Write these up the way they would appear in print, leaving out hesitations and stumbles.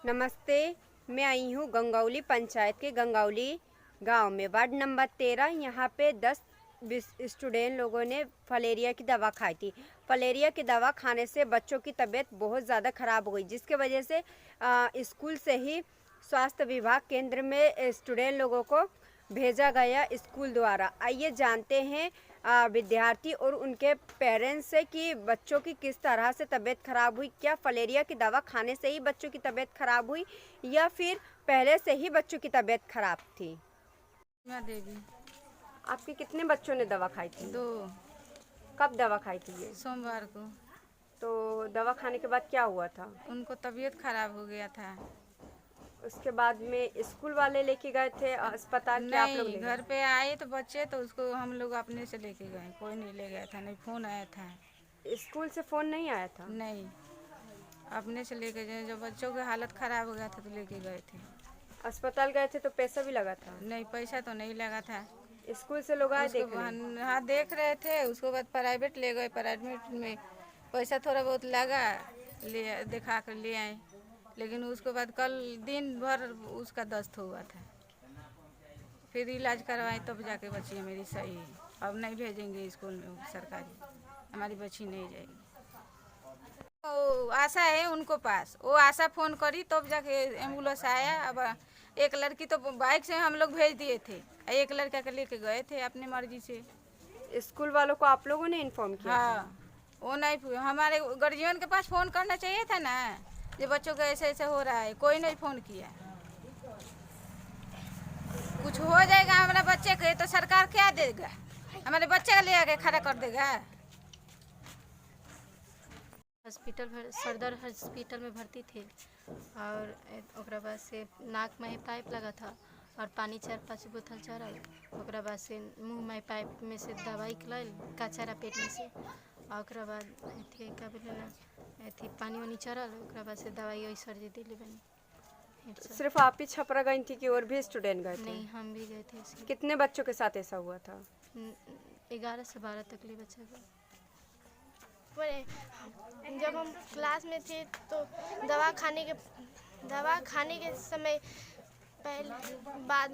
नमस्ते। मैं आई हूँ गंगौली पंचायत के गंगौली गांव में, वार्ड नंबर 13। यहाँ पे 10-20 स्टूडेंट लोगों ने फलेरिया की दवा खाई थी। फलेरिया की दवा खाने से बच्चों की तबीयत बहुत ज़्यादा ख़राब हो गई, जिसके वजह से स्कूल से ही स्वास्थ्य विभाग केंद्र में स्टूडेंट लोगों को भेजा गया स्कूल द्वारा। आइए जानते हैं विद्यार्थी और उनके पेरेंट्स से कि बच्चों की किस तरह से तबीयत खराब हुई। क्या फलेरिया की दवा खाने से ही बच्चों की तबीयत खराब हुई या फिर पहले से ही बच्चों की तबीयत खराब थी? देवी। आपके कितने बच्चों ने दवा खाई थी? 2। कब दवा खाई थी ये? सोमवार को। तो दवा खाने के बाद क्या हुआ था? उनको तबीयत खराब हो गया था। उसके बाद में स्कूल वाले लेके गए थे अस्पताल के? आप लोग नहीं, घर पे आए तो बच्चे तो उसको हम लोग अपने से लेके गए, कोई नहीं ले गया था, नहीं फोन आया था। स्कूल से फोन नहीं आया था? नहीं, अपने से लेके गए। जब बच्चों की हालत खराब हो गया था तो लेके गए थे। अस्पताल गए थे तो पैसा भी लगा था? नहीं, पैसा तो नहीं लगा था। स्कूल से लोग आए उसको देखने? हाँ देख रहे थे। उसके बाद प्राइवेट ले गए, प्राइवेट में पैसा थोड़ा बहुत लगा, ले दिखा कर ले आए। लेकिन उसके बाद कल दिन भर उसका दस्त हुआ था, फिर इलाज करवाए तब जाके बच्ची मेरी सही है। अब नहीं भेजेंगे स्कूल में सरकारी, हमारी बच्ची नहीं जाएगी। वो आशा है उनको पास, वो आशा फ़ोन करी तब जाके एम्बुलेंस आया। अब एक लड़की तो बाइक से हम लोग भेज दिए थे, एक लड़का के लेके गए थे अपनी मर्जी से। स्कूल वालों को आप लोगों ने इन्फॉर्म किया? हाँ, वो नहीं, हमारे गार्जियन के पास फ़ोन करना चाहिए था ना, ये बच्चों का ऐसे ऐसे हो रहा है। कोई नहीं फ़ोन किया। कुछ हो जाएगा हमारे बच्चे के तो सरकार क्या देगा? हमारे बच्चे को ले आके खड़ा कर देगा। सदर हॉस्पिटल में भर्ती थे और ओकरा बाद से नाक में पाइप लगा था और पानी 4-5 बोतल चढ़ल। ओकरा बाद से मुंह में पाइप में से दवाई निकलल कचरा पेट में से, और ओकरा बाद अथी का बोले अथी पानी वानी चढ़ल। ओकरा बाद से दवाई वही सर्दी दिली बनी। सिर्फ आप ही छपरा गई थी कि और भी स्टूडेंट गए थे? नहीं, हम भी गए थे इसलिए। कितने बच्चों के साथ ऐसा हुआ था? 11 से 12 तक ले बच्चा गए। जब हम क्लास में थे तो दवा खाने के समय पहले बाद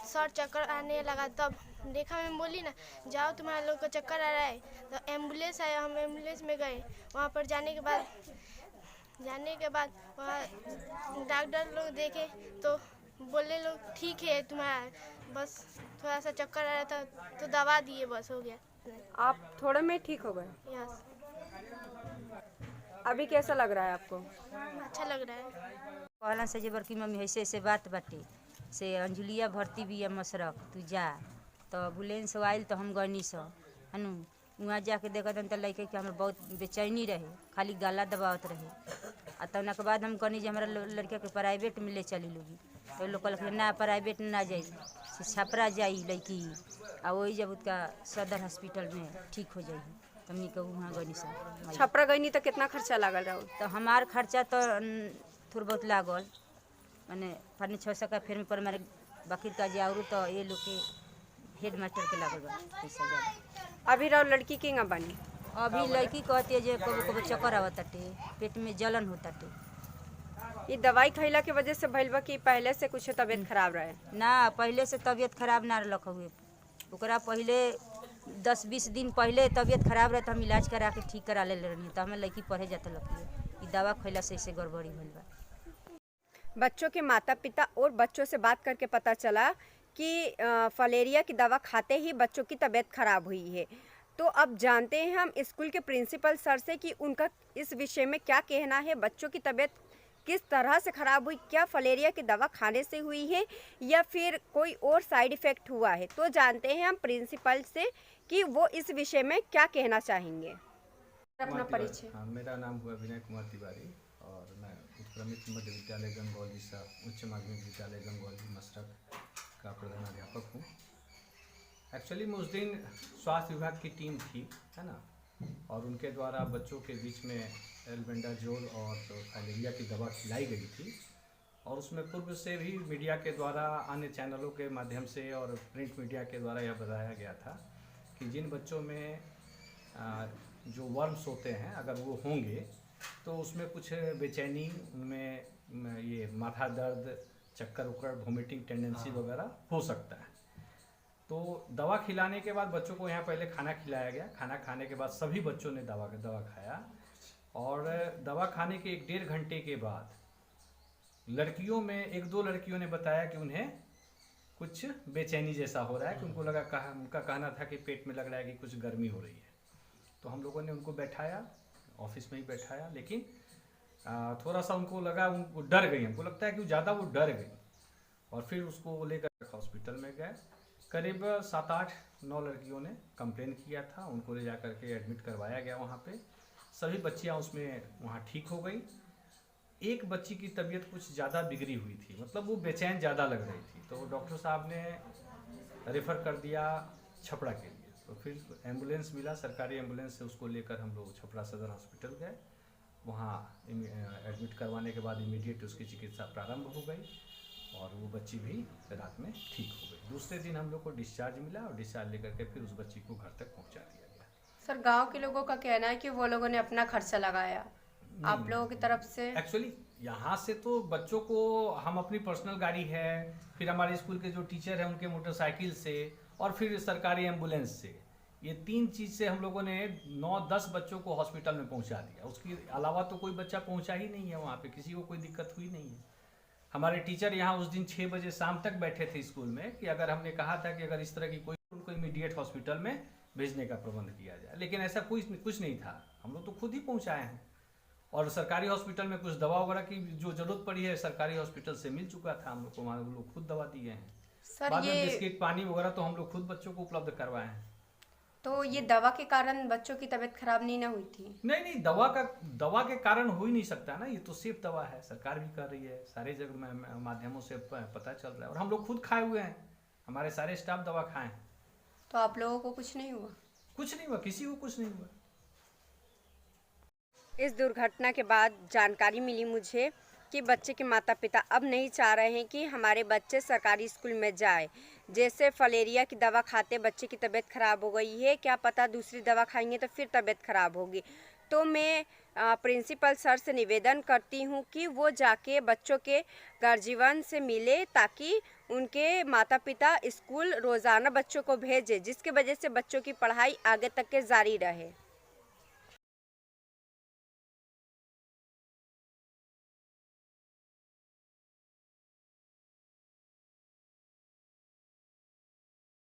सर चक्कर आने लगा, तब देखा, मैं बोली ना जाओ तुम्हारे लोग को चक्कर आ रहा है, तो एम्बुलेंस आया। हम एम्बुलेंस में गए। वहाँ पर जाने के बाद वहाँ डॉक्टर लोग देखे तो बोले लोग ठीक है तुम्हारा, बस थोड़ा सा चक्कर आ रहा था तो दवा दिए, बस हो गया। आप थोड़े में ठीक हो गए? यस। अभी कैसा लग रहा है आपको? अच्छा लग रहा है। कहला से जे बड़की मम्मी ऐसे ऐसे बात बाटे से अंजुलिया भर्ती भी है मसरक, तू जा। तो एम्बुलेंस आयल तो हम गनी सो हनु वहाँ जाके देखत तो लड़के के हमारे बहुत बेचैनी रहे, खाली गला दबावत रहे। आ तौना के बाद हम कहनी जे हमारा लड़का के प्राइवेट में ले चली लोगी, तो लोग कहल ना प्राइवेट ना जाई, से छपरा जाई लड़की, आ वही जब उसका सदर हॉस्पिटल में ठीक हो जाई तो हमनी के वहाँ गनी सो। छपरा गई तो कितना खर्चा लागल रहा? तो हमार खर्चा तो थोड़ा बहुत लागल, मैंने 5-6 का फिर में पर हमारे बकीर का जाऊरू तो ये लोग के हेड मास्टर के लागल बा पैसा ज़्यादा। अभी रहो लड़की किंगा बनी? अभी लड़की कहती है जे कबो कबो चक्कर आवताटे, पेट में जलन होताटे। ये दवाई खैला के वजह से भइल बा कि पहले से कुछ तबीयत खराब रहे? ना, पहले से तबीयत खराब ना रख हुए, ओकरा पहले 10-20 दिन पहले तबीयत खराब रहे तो हम इलाज करा के ठीक करा ले रही, तो हमें लड़की पढ़े जाते लगी दवा खैला से ऐसे गड़बड़ी भइल बा। बच्चों के माता पिता और बच्चों से बात करके पता चला कि फलेरिया की दवा खाते ही बच्चों की तबीयत खराब हुई है। तो अब जानते हैं हम स्कूल के प्रिंसिपल सर से कि उनका इस विषय में क्या कहना है। बच्चों की तबीयत किस तरह से खराब हुई, क्या फलेरिया की दवा खाने से हुई है या फिर कोई और साइड इफ़ेक्ट हुआ है? तो जानते हैं हम प्रिंसिपल से कि वो इस विषय में क्या कहना चाहेंगे। अपना परिचय। हाँ, मेरा नाम हुआ विनय कुमार तिवारी और मैं उत्क्रमित मध्य विद्यालय गंगौली सा उच्च माध्यमिक विद्यालय गंगौली मसरक का प्रधानाध्यापक हूँ। एक्चुअली में उस दिन स्वास्थ्य विभाग की टीम थी, है ना, और उनके द्वारा बच्चों के बीच में एल्बेंडाजोल और फलेरिया की दवा खिलाई गई थी, और उसमें पूर्व से भी मीडिया के द्वारा अन्य चैनलों के माध्यम से और प्रिंट मीडिया के द्वारा यह बताया गया था कि जिन बच्चों में जो वर्म्स होते हैं अगर वो होंगे तो उसमें कुछ बेचैनी उनमें ये माथा दर्द, चक्कर उक्कर, वोमिटिंग टेंडेंसी वगैरह हो सकता है। तो दवा खिलाने के बाद बच्चों को यहाँ पहले खाना खिलाया गया। खाना खाने के बाद सभी बच्चों ने दवा खाया, और दवा खाने के 1-1.5 घंटे के बाद लड़कियों में 1-2 लड़कियों ने बताया कि उन्हें कुछ बेचैनी जैसा हो रहा है, कि उनको लगा, उनका कहना था कि पेट में लग रहा है कि कुछ गर्मी हो रही है। तो हम लोगों ने उनको बैठाया, ऑफिस में ही बैठाया, लेकिन थोड़ा सा उनको लगा, उनको डर गई, हमको लगता है कि ज़्यादा वो डर गई, और फिर उसको लेकर हॉस्पिटल में गए। करीब 7-8-9 लड़कियों ने कंप्लेन किया था, उनको ले जा करके एडमिट करवाया गया वहाँ पे। सभी बच्चियाँ उसमें वहाँ ठीक हो गई। एक बच्ची की तबीयत कुछ ज़्यादा बिगड़ी हुई थी, मतलब वो बेचैन ज़्यादा लग रही थी, तो डॉक्टर साहब ने रेफ़र कर दिया छपरा के लिए। तो फिर एम्बुलेंस मिला, सरकारी एम्बुलेंस से उसको लेकर हम लोग छपरा सदर हॉस्पिटल गए। वहाँ एडमिट करवाने के बाद इमीडिएट उसकी चिकित्सा प्रारंभ हो गई, और वो बच्ची भी रात में ठीक हो गई। दूसरे दिन हम लोग को डिस्चार्ज मिला, और डिस्चार्ज लेकर के फिर उस बच्ची को घर तक पहुँचा दिया गया। सर, गांव के लोगों का कहना है कि वो लोगों ने अपना खर्चा लगाया, आप लोगों की तरफ से? एक्चुअली यहाँ से तो बच्चों को हम अपनी पर्सनल गाड़ी है, फिर हमारे स्कूल के जो टीचर हैं उनके मोटरसाइकिल से, और फिर सरकारी एम्बुलेंस से, ये 3 चीज़ से हम लोगों ने 9-10 बच्चों को हॉस्पिटल में पहुँचा दिया। उसके अलावा तो कोई बच्चा पहुँचा ही नहीं है वहाँ पे, किसी को कोई दिक्कत हुई नहीं है। हमारे टीचर यहाँ उस दिन 6 बजे शाम तक बैठे थे स्कूल में, कि अगर हमने कहा था कि अगर इस तरह की कोई, उनको इमीडिएट हॉस्पिटल में भेजने का प्रबंध किया जाए, लेकिन ऐसा कुछ नहीं था। हम लोग तो खुद ही पहुँचाए हैं, और सरकारी हॉस्पिटल में कुछ दवा वगैरह की जो जरूरत पड़ी है सरकारी हॉस्पिटल से मिल चुका था हम लोग को, वहाँ लोग खुद दवा दिए हैं। सर, बाद में बिस्किट पानी वगैरह तो हम लोग खुद बच्चों को उपलब्ध करवाए हैं। तो ये दवा के कारण बच्चों की तबीयत खराब नहीं ना हुई थी? नहीं, दवा के कारण हो ही नहीं सकता ना, ये तो सेफ दवा है, सरकार भी कर रही है, सारे जगह में माध्यमों से पता चल रहा है, और हम लोग खुद खाए हुए हैं, हमारे सारे स्टाफ दवा खाए हैं। तो आप लोगों को कुछ नहीं हुआ? कुछ नहीं हुआ, किसी को कुछ नहीं हुआ। इस दुर्घटना के बाद जानकारी मिली मुझे कि बच्चे के माता पिता अब नहीं चाह रहे हैं कि हमारे बच्चे सरकारी स्कूल में जाए। जैसे फलेरिया की दवा खाते बच्चे की तबीयत खराब हो गई है, क्या पता दूसरी दवा खाएंगे तो फिर तबीयत खराब होगी। तो मैं प्रिंसिपल सर से निवेदन करती हूँ कि वो जाके बच्चों के गार्जियन से मिले, ताकि उनके माता पिता स्कूल रोज़ाना बच्चों को भेजें, जिसकी वजह से बच्चों की पढ़ाई आगे तक के जारी रहे।